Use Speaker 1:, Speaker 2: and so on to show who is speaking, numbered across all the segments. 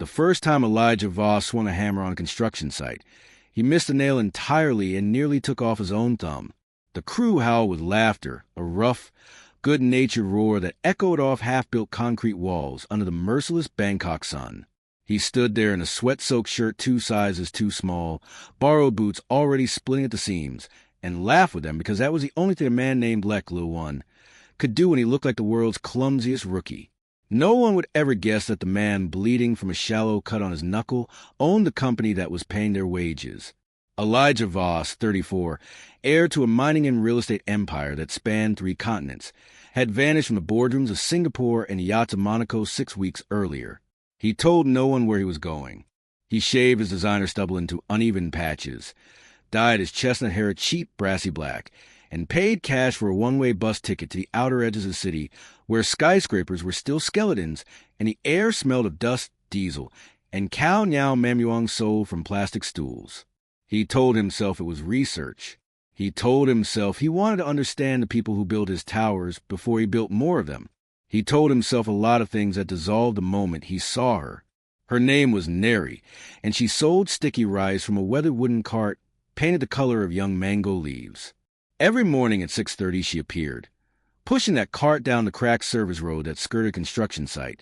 Speaker 1: The first time Elijah Voss swung a hammer on a construction site, he missed the nail entirely and nearly took off his own thumb. The crew howled with laughter, a rough, good-natured roar that echoed off half-built concrete walls under the merciless Bangkok sun. He stood there in a sweat-soaked shirt 2 sizes too small, borrowed boots already splitting at the seams, and laughed with them because that was the only thing a man named Lek, Lil One, could do when he looked like the world's clumsiest rookie. No one would ever guess that the man, bleeding from a shallow cut on his knuckle, owned the company that was paying their wages. Elijah Voss, 34, heir to a mining and real estate empire that spanned 3 continents, had vanished from the boardrooms of Singapore and the yachts of Monaco 6 weeks earlier. He told no one where he was going. He shaved his designer stubble into uneven patches, dyed his chestnut hair a cheap brassy black, and paid cash for a one-way bus ticket to the outer edges of the city where skyscrapers were still skeletons and the air smelled of dust, diesel, and cow niao mamuang sold from plastic stools. He told himself it was research. He told himself he wanted to understand the people who built his towers before he built more of them. He told himself a lot of things that dissolved the moment he saw her. Her name was Neri, and she sold sticky rice from a weathered wooden cart painted the color of young mango leaves. Every morning at 6:30 she appeared, pushing that cart down the cracked service road that skirted a construction site,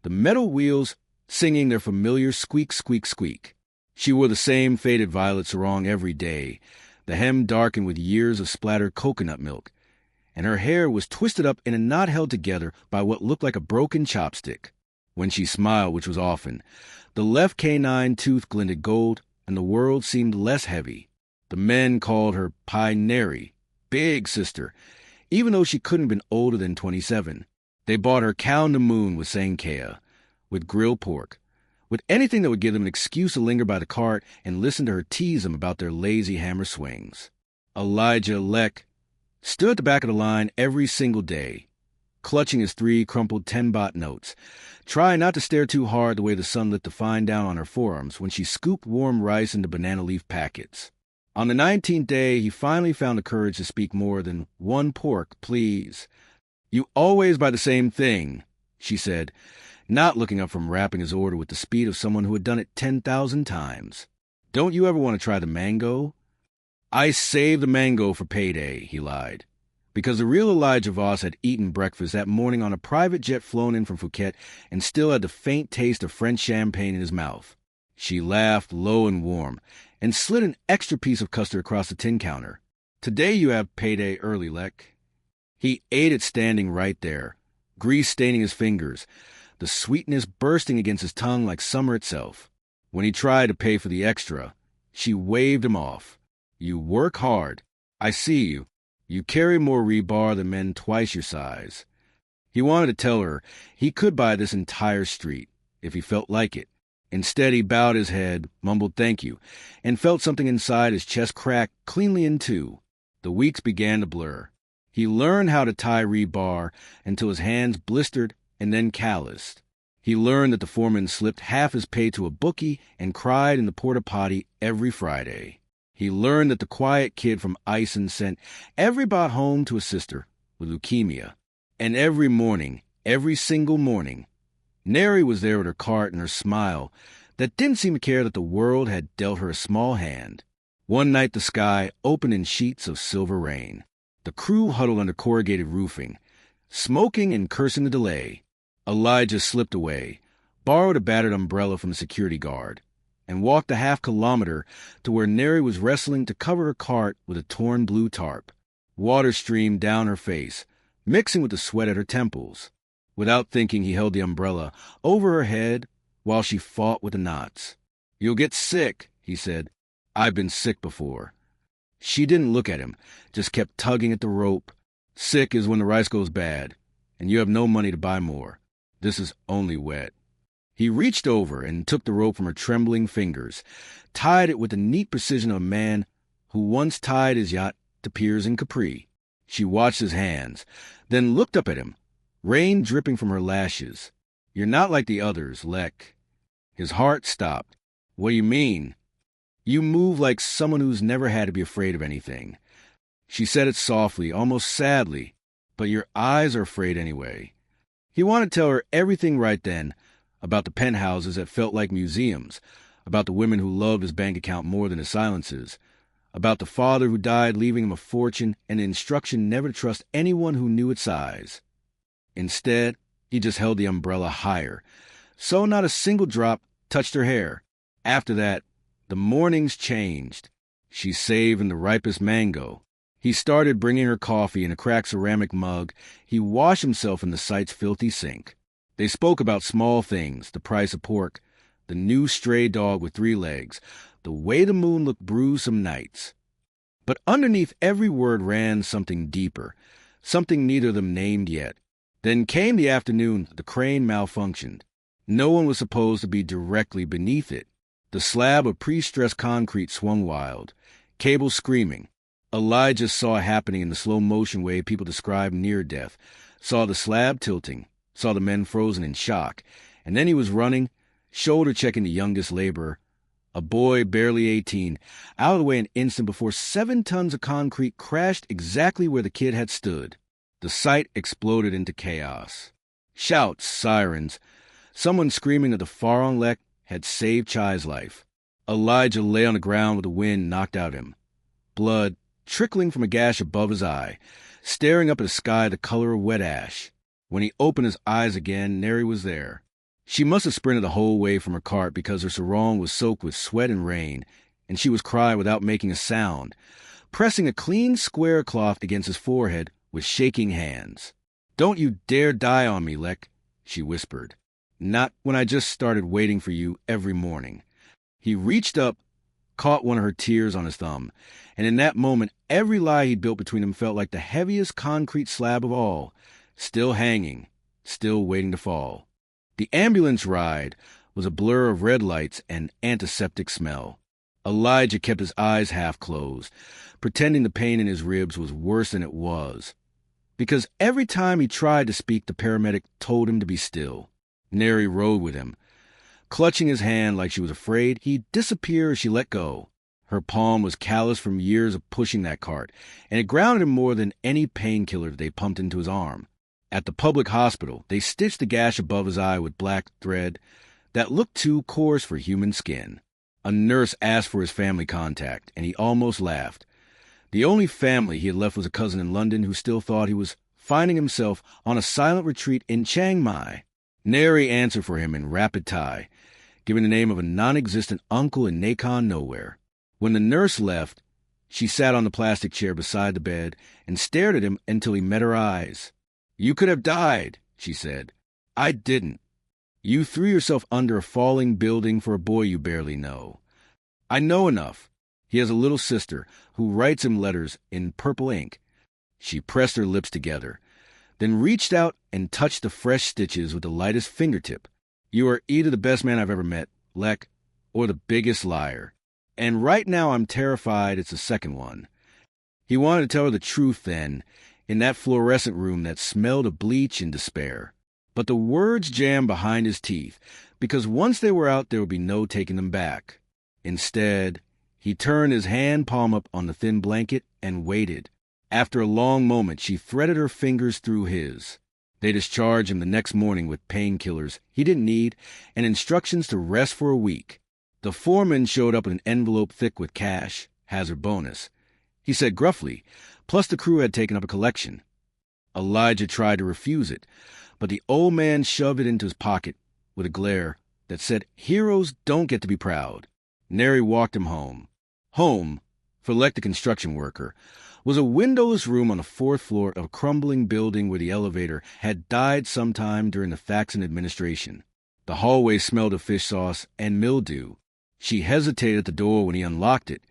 Speaker 1: the metal wheels singing their familiar squeak, squeak, squeak. She wore the same faded violet sarong every day, the hem darkened with years of splattered coconut milk, and her hair was twisted up in a knot held together by what looked like a broken chopstick. When she smiled, which was often, the left canine tooth glinted gold, and the world seemed less heavy. The men called her Pai Neri, Big Sister, even though she couldn't have been older than 27. They bought her cow in the moon with sankea, with grilled pork, with anything that would give them an excuse to linger by the cart and listen to her tease them about their lazy hammer swings. Elijah Lek stood at the back of the line every single day, clutching his 3 crumpled 10-baht notes, trying not to stare too hard the way the sun lit the fine down on her forearms when she scooped warm rice into banana leaf packets. On the 19th day, he finally found the courage to speak more than 1 pork, please. You always buy the same thing, she said, not looking up from wrapping his order with the speed of someone who had done it 10,000 times. Don't you ever want to try the mango? I saved the mango for payday, he lied, because the real Elijah Voss had eaten breakfast that morning on a private jet flown in from Phuket and still had the faint taste of French champagne in his mouth. She laughed low and warm and slid an extra piece of custard across the tin counter. Today you have payday early, Lek. He ate it standing right there, grease staining his fingers, the sweetness bursting against his tongue like summer itself. When he tried to pay for the extra, she waved him off. You work hard. I see you. You carry more rebar than men twice your size. He wanted to tell her he could buy this entire street, if he felt like it. Instead, he bowed his head, mumbled thank you, and felt something inside his chest crack cleanly in two. The weeks began to blur. He learned how to tie rebar until his hands blistered and then calloused. He learned that the foreman slipped half his pay to a bookie and cried in the porta-potty every Friday. He learned that the quiet kid from Ison sent every baht home to a sister with leukemia. And every morning, every single morning, Neri was there with her cart and her smile that didn't seem to care that the world had dealt her a small hand. One night the sky opened in sheets of silver rain. The crew huddled under corrugated roofing, smoking and cursing the delay. Elijah slipped away, borrowed a battered umbrella from a security guard, and walked a half-kilometer to where Neri was wrestling to cover her cart with a torn blue tarp. Water streamed down her face, mixing with the sweat at her temples. Without thinking, he held the umbrella over her head while she fought with the knots. You'll get sick, he said. I've been sick before. She didn't look at him, just kept tugging at the rope. Sick is when the rice goes bad, and you have no money to buy more. This is only wet. He reached over and took the rope from her trembling fingers, tied it with the neat precision of a man who once tied his yacht to piers in Capri. She watched his hands, then looked up at him, rain dripping from her lashes. You're not like the others, Lek. His heart stopped. What do you mean? You move like someone who's never had to be afraid of anything. She said it softly, almost sadly, but your eyes are afraid anyway. He wanted to tell her everything right then, about the penthouses that felt like museums, about the women who loved his bank account more than his silences, about the father who died leaving him a fortune and the instruction never to trust anyone who knew its size. Instead, he just held the umbrella higher, so not a single drop touched her hair. After that, the mornings changed. She saved in the ripest mango. He started bringing her coffee in a cracked ceramic mug. He washed himself in the site's filthy sink. They spoke about small things, the price of pork, the new stray dog with 3 legs, the way the moon looked bruised some nights. But underneath every word ran something deeper, something neither of them named yet. Then came the afternoon the crane malfunctioned. No one was supposed to be directly beneath it. The slab of pre-stressed concrete swung wild, cables screaming. Elijah saw it happening in the slow-motion way people describe near death, saw the slab tilting, saw the men frozen in shock, and then he was running, shoulder-checking the youngest laborer, a boy barely 18, out of the way an instant before 7 tons of concrete crashed exactly where the kid had stood. The site exploded into chaos. Shouts, sirens, someone screaming that the Pharaoh Lek had saved Chai's life. Elijah lay on the ground with the wind knocked out him. Blood trickling from a gash above his eye, staring up at the sky the color of wet ash. When he opened his eyes again, Neri was there. She must have sprinted the whole way from her cart because her sarong was soaked with sweat and rain, and she was crying without making a sound, pressing a clean square cloth against his forehead with shaking hands. "Don't you dare die on me, Lek," she whispered. "Not when I just started waiting for you every morning." He reached up, caught one of her tears on his thumb, and in that moment every lie he'd built between them felt like the heaviest concrete slab of all, still hanging, still waiting to fall. The ambulance ride was a blur of red lights and antiseptic smell. Elijah kept his eyes half closed, pretending the pain in his ribs was worse than it was. Because every time he tried to speak, the paramedic told him to be still. Neri rode with him. Clutching his hand like she was afraid he'd disappear as she let go. Her palm was calloused from years of pushing that cart, and it grounded him more than any painkiller they pumped into his arm. At the public hospital, they stitched the gash above his eye with black thread that looked too coarse for human skin. A nurse asked for his family contact, and he almost laughed. The only family he had left was a cousin in London who still thought he was finding himself on a silent retreat in Chiang Mai. Neri answered for him in rapid Thai, giving the name of a non-existent uncle in Nakhon nowhere. When the nurse left, she sat on the plastic chair beside the bed and stared at him until he met her eyes. "You could have died," she said. "I didn't. You threw yourself under a falling building for a boy you barely know. I know enough. He has a little sister who writes him letters in purple ink." She pressed her lips together, then reached out and touched the fresh stitches with the lightest fingertip. "You are either the best man I've ever met, Lek, or the biggest liar. And right now I'm terrified it's the second one." He wanted to tell her the truth then, in that fluorescent room that smelled of bleach and despair. But the words jammed behind his teeth, because once they were out there would be no taking them back. Instead, he turned his hand palm up on the thin blanket and waited. After a long moment, she threaded her fingers through his. They discharged him the next morning with painkillers he didn't need and instructions to rest for a week. The foreman showed up with an envelope thick with cash, hazard bonus. He said gruffly, plus the crew had taken up a collection. Elijah tried to refuse it, but the old man shoved it into his pocket with a glare that said heroes don't get to be proud. Neri walked him home. Home, for Lek the construction worker, was a windowless room on the 4th floor of a crumbling building where the elevator had died sometime during the Faxon administration. The hallway smelled of fish sauce and mildew. She hesitated at the door when he unlocked it,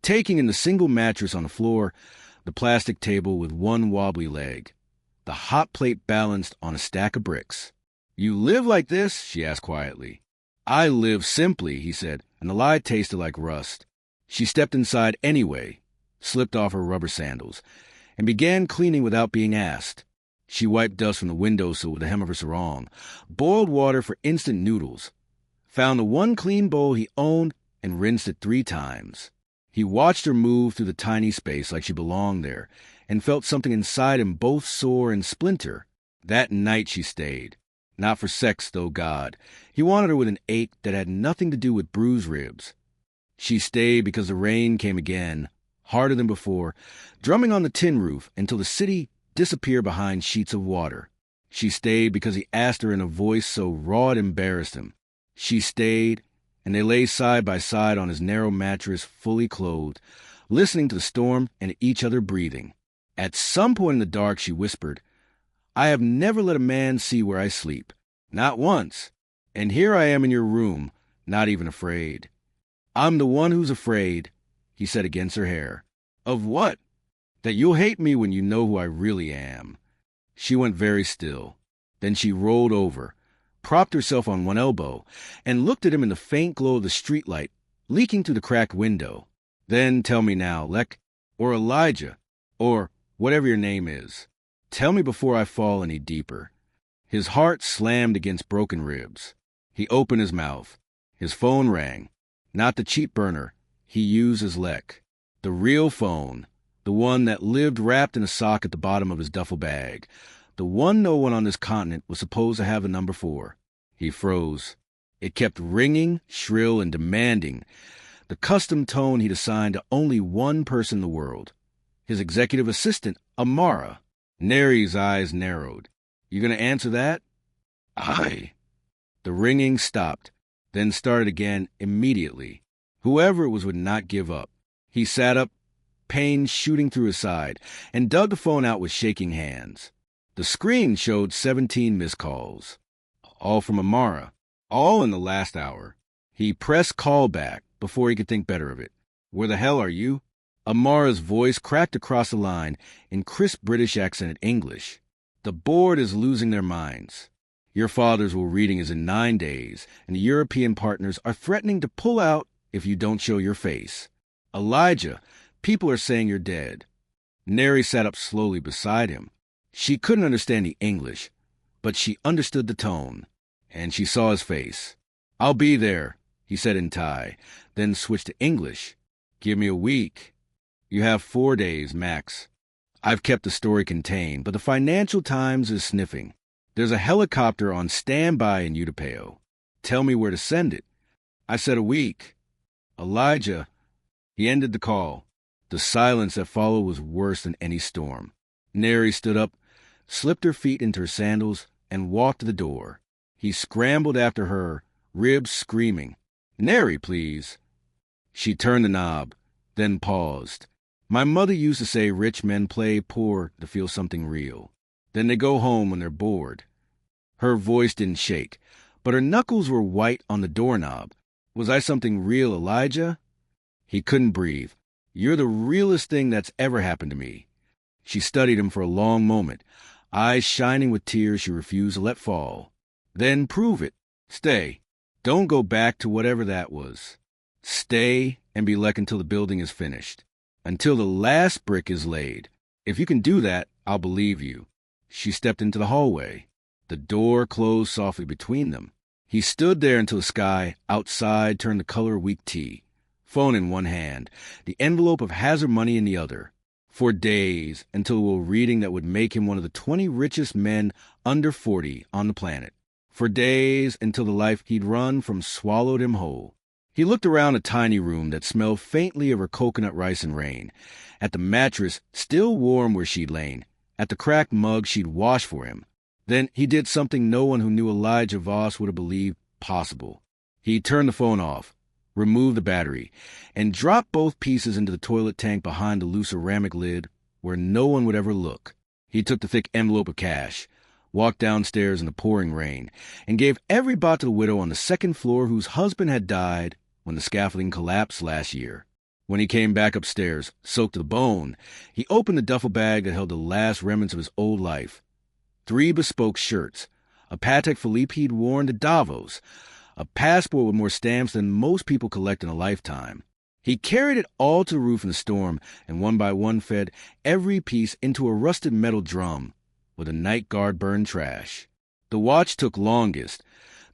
Speaker 1: taking in the single mattress on the floor, the plastic table with one wobbly leg, the hot plate balanced on a stack of bricks. "You live like this?" she asked quietly. "I live simply," he said, and the lie tasted like rust. She stepped inside anyway, slipped off her rubber sandals, and began cleaning without being asked. She wiped dust from the windowsill with the hem of her sarong, boiled water for instant noodles, found the one clean bowl he owned, and rinsed it 3 times. He watched her move through the tiny space like she belonged there, and felt something inside him both sore and splinter. That night she stayed. Not for sex, though, God. He wanted her with an ache that had nothing to do with bruised ribs. She stayed because the rain came again, harder than before, drumming on the tin roof until the city disappeared behind sheets of water. She stayed because he asked her in a voice so raw it embarrassed him. She stayed, and they lay side by side on his narrow mattress, fully clothed, listening to the storm and each other breathing. At some point in the dark, she whispered, "I have never let a man see where I sleep. Not once. And here I am in your room, not even afraid." "I'm the one who's afraid," he said against her hair. "Of what?" "That you'll hate me when you know who I really am." She went very still. Then she rolled over, propped herself on one elbow, and looked at him in the faint glow of the streetlight leaking through the cracked window. "Then tell me now, Lek, or Elijah, or whatever your name is. Tell me before I fall any deeper." His heart slammed against broken ribs. He opened his mouth. His phone rang. Not the cheap burner he used as Lek. The real phone. The one that lived wrapped in a sock at the bottom of his duffel bag. The one no one on this continent was supposed to have a number for. He froze. It kept ringing, shrill, and demanding, the custom tone he'd assigned to only one person in the world. His executive assistant, Amara. Neri's eyes narrowed. "You gonna answer that?" "Aye." The ringing stopped, then started again immediately. Whoever it was would not give up. He sat up, pain shooting through his side, and dug the phone out with shaking hands. The screen showed 17 missed calls. All from Amara. All in the last hour. He pressed call back before he could think better of it. "Where the hell are you?" Amara's voice cracked across the line in crisp British accented English. "The board is losing their minds. Your father's will reading is in 9 days, and the European partners are threatening to pull out if you don't show your face. Elijah, people are saying you're dead." Neri sat up slowly beside him. She couldn't understand the English, but she understood the tone, and she saw his face. "I'll be there," he said in Thai, then switched to English. "Give me a week." "You have 4 days, max." I've kept the story contained, but the Financial Times is sniffing. There's a helicopter on standby in Utapao. Tell me where to send it. I said a week. Elijah. He ended the call. The silence that followed was worse than any storm. Neri stood up, slipped her feet into her sandals, and walked to the door. He scrambled after her, ribs screaming. "Neri, please." She turned the knob, then paused. "My mother used to say rich men play poor to feel something real. Then they go home when they're bored." Her voice didn't shake, but her knuckles were white on the doorknob. "Was I something real, Elijah?" He couldn't breathe. "You're the realest thing that's ever happened to me." She studied him for a long moment, eyes shining with tears she refused to let fall. "Then prove it. Stay. Don't go back to whatever that was. Stay and be Lek until the building is finished. Until the last brick is laid. If you can do that, I'll believe you." She stepped into the hallway. The door closed softly between them. He stood there until the sky outside turned the color of weak tea, phone in one hand, the envelope of hazard money in the other. For days, until a reading that would make him one of the 20 richest men under 40 on the planet. For days, until the life he'd run from swallowed him whole. He looked around a tiny room that smelled faintly of her coconut rice and rain, at the mattress still warm where she'd lain, at the cracked mug she'd washed for him. Then he did something no one who knew Elijah Voss would have believed possible. He turned the phone off, removed the battery, and dropped both pieces into the toilet tank behind the loose ceramic lid where no one would ever look. He took the thick envelope of cash, walked downstairs in the pouring rain, and gave every baht to the widow on the second floor whose husband had died when the scaffolding collapsed last year. When he came back upstairs, soaked to the bone, he opened the duffel bag that held the last remnants of his old life. 3 bespoke shirts, a Patek Philippe he'd worn to Davos, a passport with more stamps than most people collect in a lifetime. He carried it all to the roof in the storm and one by one fed every piece into a rusted metal drum where the night guard burned trash. The watch took longest.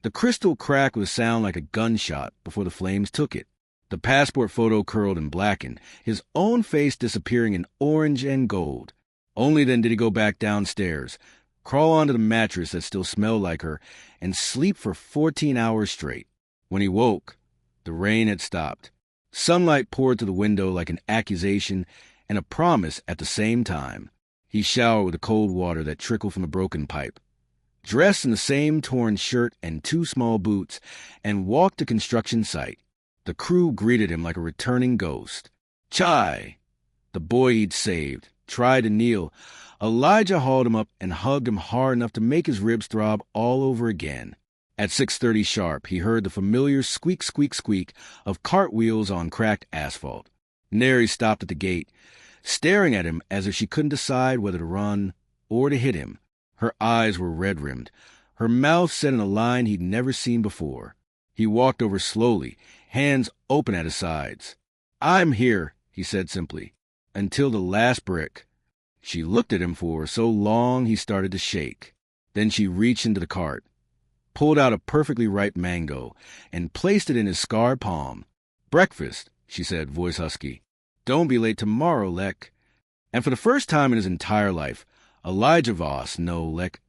Speaker 1: The crystal cracked with a sound like a gunshot before the flames took it. The passport photo curled and blackened, his own face disappearing in orange and gold. Only then did he go back downstairs, crawl onto the mattress that still smelled like her, and sleep for 14 hours straight. When he woke, the rain had stopped. Sunlight poured through the window like an accusation and a promise at the same time. He showered with the cold water that trickled from the broken pipe, dressed in the same torn shirt and 2 small boots, and walked the construction site. The crew greeted him like a returning ghost. "Chai!" The boy he'd saved tried to kneel. Elijah hauled him up and hugged him hard enough to make his ribs throb all over again. At 6:30 sharp, he heard the familiar squeak, squeak, squeak of cartwheels on cracked asphalt. Neri stopped at the gate, staring at him as if she couldn't decide whether to run or to hit him. Her eyes were red-rimmed, her mouth set in a line he'd never seen before. He walked over slowly, hands open at his sides. "I'm here," he said simply, "until the last brick." She looked at him for so long he started to shake. Then she reached into the cart, pulled out a perfectly ripe mango, and placed it in his scarred palm. "Breakfast," she said, voice husky. "Don't be late tomorrow, Lek." And for the first time in his entire life, Elijah Voss, no Lek,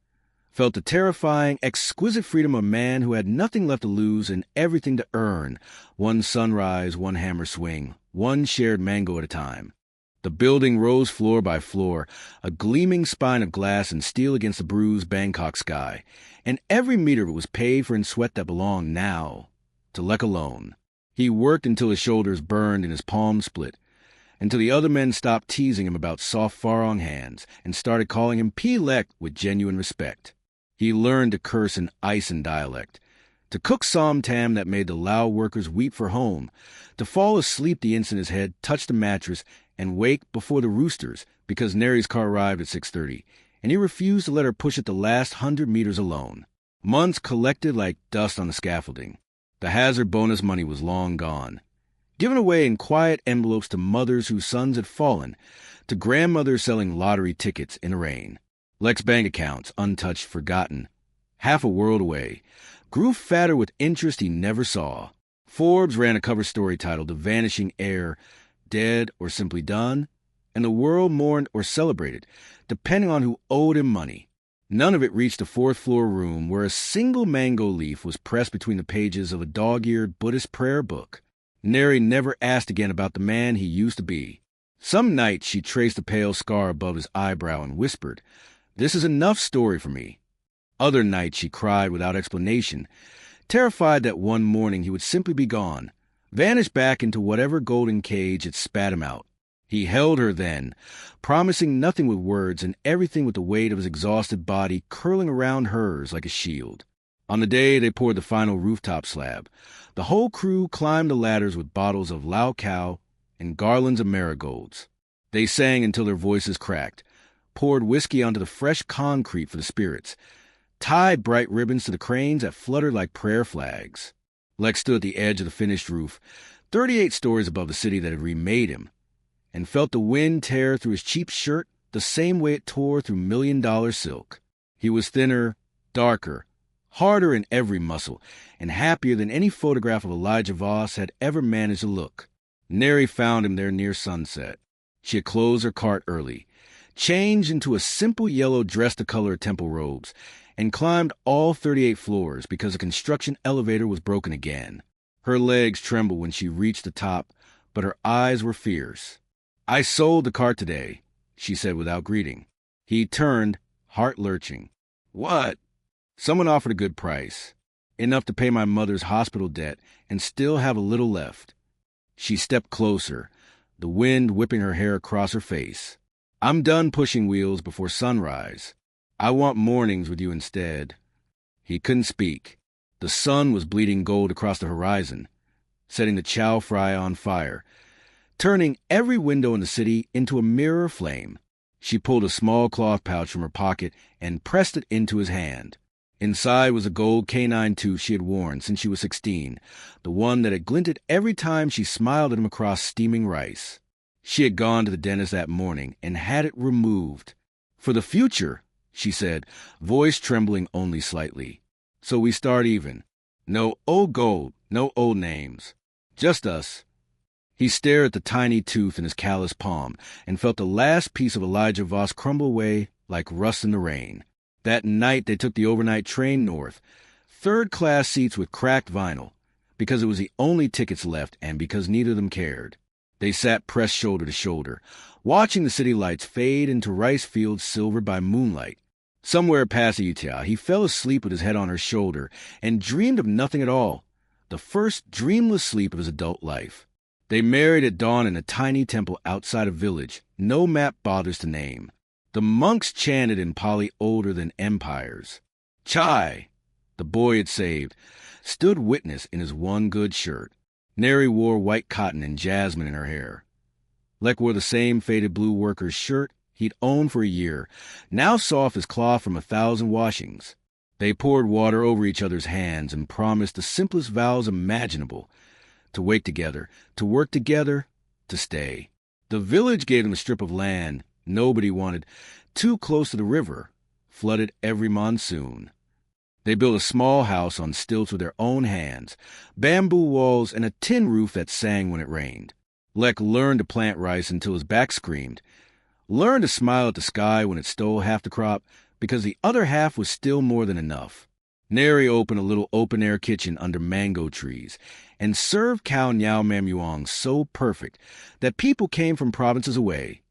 Speaker 1: felt the terrifying, exquisite freedom of a man who had nothing left to lose and everything to earn, one sunrise, one hammer swing, one shared mango at a time. The building rose floor by floor, a gleaming spine of glass and steel against the bruised Bangkok sky, and every meter of it was paid for in sweat that belonged now to Lek alone. He worked until his shoulders burned and his palms split, until the other men stopped teasing him about soft Farong hands and started calling him P. Lek with genuine respect. He learned to curse in Ison dialect, to cook som tam that made the Lao workers weep for home, to fall asleep the instant his head touched the mattress and wake before the roosters because Neri's car arrived at 6:30, and he refused to let her push it the last 100 meters alone. Months collected like dust on the scaffolding. The hazard bonus money was long gone, given away in quiet envelopes to mothers whose sons had fallen, to grandmothers selling lottery tickets in the rain. Lek's bank accounts, untouched, forgotten, half a world away, grew fatter with interest he never saw. Forbes ran a cover story titled "The Vanishing Heir," dead or simply done, and the world mourned or celebrated, depending on who owed him money. None of it reached the 4th-floor room where a single mango leaf was pressed between the pages of a dog-eared Buddhist prayer book. Neri never asked again about the man he used to be. Some night she traced a pale scar above his eyebrow and whispered, "This is enough story for me." Other nights she cried without explanation, terrified that one morning he would simply be gone, vanish back into whatever golden cage had spat him out. He held her then, promising nothing with words and everything with the weight of his exhausted body curling around hers like a shield. On the day they poured the final rooftop slab, the whole crew climbed the ladders with bottles of Lao Cow and garlands of marigolds. They sang until their voices cracked, poured whiskey onto the fresh concrete for the spirits, tied bright ribbons to the cranes that fluttered like prayer flags. Lex stood at the edge of the finished roof, 38 stories above the city that had remade him, and felt the wind tear through his cheap shirt the same way it tore through $1,000,000 silk. He was thinner, darker, harder in every muscle, and happier than any photograph of Elijah Voss had ever managed to look. Neri found him there near sunset. She had closed her cart early, changed into a simple yellow dress-to-color temple robes, and climbed all 38 floors because the construction elevator was broken again. Her legs trembled when she reached the top, but her eyes were fierce. "I sold the cart today," she said without greeting. He turned, heart-lurching. "What?" "Someone offered a good price, enough to pay my mother's hospital debt and still have a little left." She stepped closer, the wind whipping her hair across her face. "I'm done pushing wheels before sunrise. I want mornings with you instead." He couldn't speak. The sun was bleeding gold across the horizon, setting the chow fry on fire, turning every window in the city into a mirror flame. She pulled a small cloth pouch from her pocket and pressed it into his hand. Inside was a gold canine tooth she had worn since she was 16, the one that had glinted every time she smiled at him across steaming rice. She had gone to the dentist that morning and had it removed. "For the future," she said, voice trembling only slightly. "So we start even. No old gold, no old names. Just us." He stared at the tiny tooth in his calloused palm and felt the last piece of Elijah Voss crumble away like rust in the rain. That night they took the overnight train north, third-class seats with cracked vinyl, because it was the only tickets left and because neither of them cared. They sat pressed shoulder to shoulder, watching the city lights fade into rice fields silvered by moonlight. Somewhere past Utah, he fell asleep with his head on her shoulder and dreamed of nothing at all, the first dreamless sleep of his adult life. They married at dawn in a tiny temple outside a village no map bothers to name. The monks chanted in Pali older than empires. Chai, the boy had saved, stood witness in his one good shirt. Neri wore white cotton and jasmine in her hair. Lek wore the same faded blue worker's shirt he'd owned for a year, now soft as cloth from 1,000 washings. They poured water over each other's hands and promised the simplest vows imaginable: to wake together, to work together, to stay. The village gave them a strip of land nobody wanted, too close to the river, flooded every monsoon. They built a small house on stilts with their own hands, bamboo walls and a tin roof that sang when it rained. Lek learned to plant rice until his back screamed, learned to smile at the sky when it stole half the crop, because the other half was still more than enough. Neri opened a little open-air kitchen under mango trees and served cow nyao mamuang so perfect that people came from provinces away,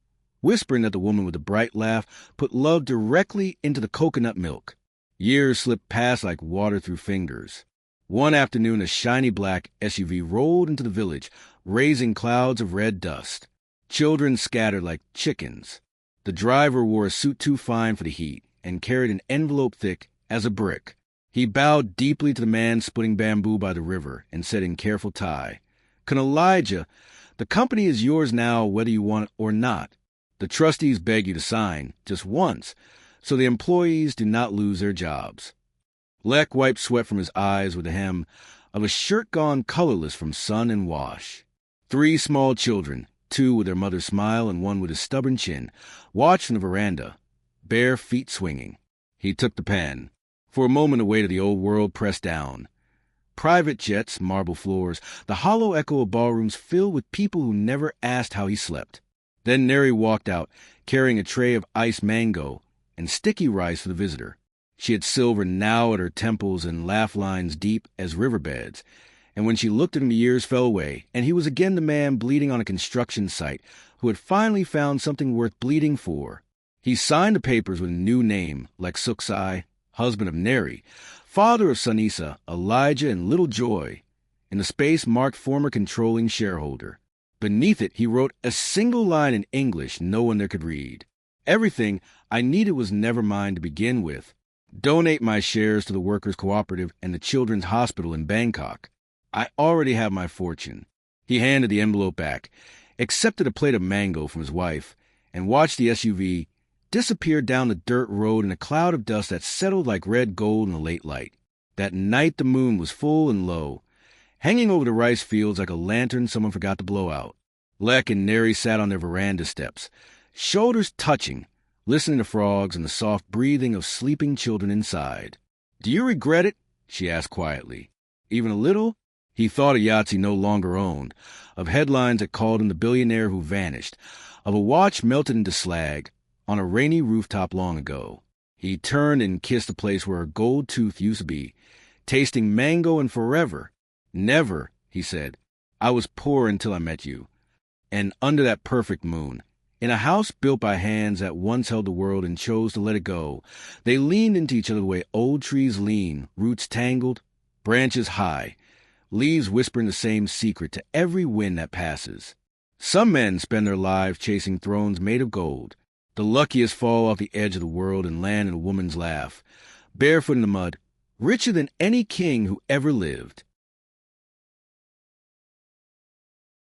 Speaker 1: whispering that the woman with the bright laugh put love directly into the coconut milk. Years slipped past like water through fingers. One afternoon, a shiny black SUV rolled into the village, raising clouds of red dust. Children scattered like chickens. The driver wore a suit too fine for the heat and carried an envelope thick as a brick. He bowed deeply to the man splitting bamboo by the river and said in careful Thai, "Can Elijah, the company is yours now whether you want it or not. The trustees beg you to sign, just once, so the employees do not lose their jobs." Lek wiped sweat from his eyes with the hem of a shirt gone colorless from sun and wash. 3 small children, 2 with their mother's smile and 1 with his stubborn chin, watched from the veranda, bare feet swinging. He took the pen. For a moment, the weight of the old world pressed down. Private jets, marble floors, the hollow echo of ballrooms filled with people who never asked how he slept. Then Neri walked out, carrying a tray of iced mango and sticky rice for the visitor. She had silver now at her temples and laugh lines deep as riverbeds, and when she looked at him, the years fell away, and he was again the man bleeding on a construction site who had finally found something worth bleeding for. He signed the papers with a new name, like Suksai, husband of Neri, father of Sanisa, Elijah, and Little Joy. In the space marked former controlling shareholder. Beneath it, he wrote a single line in English no one there could read. Everything I needed was never mine to begin with. Donate my shares to the Workers' Cooperative and the Children's Hospital in Bangkok. I already have my fortune. He handed the envelope back, accepted a plate of mango from his wife, and watched the SUV disappear down the dirt road in a cloud of dust that settled like red gold in the late light. That night the moon was full and low, hanging over the rice fields like a lantern someone forgot to blow out. Lek and Neri sat on their veranda steps, shoulders touching, listening to frogs and the soft breathing of sleeping children inside. "Do you regret it?" she asked quietly. "Even a little?" He thought of yachts he no longer owned, of headlines that called him the billionaire who vanished, of a watch melted into slag on a rainy rooftop long ago. He turned and kissed the place where her gold tooth used to be, tasting mango and forever. "Never," he said. "I was poor until I met you." And under that perfect moon, in a house built by hands that once held the world and chose to let it go, they leaned into each other the way old trees lean, roots tangled, branches high, leaves whispering the same secret to every wind that passes. Some men spend their lives chasing thrones made of gold. The luckiest fall off the edge of the world and land in a woman's laugh, barefoot in the mud, richer than any king who ever lived.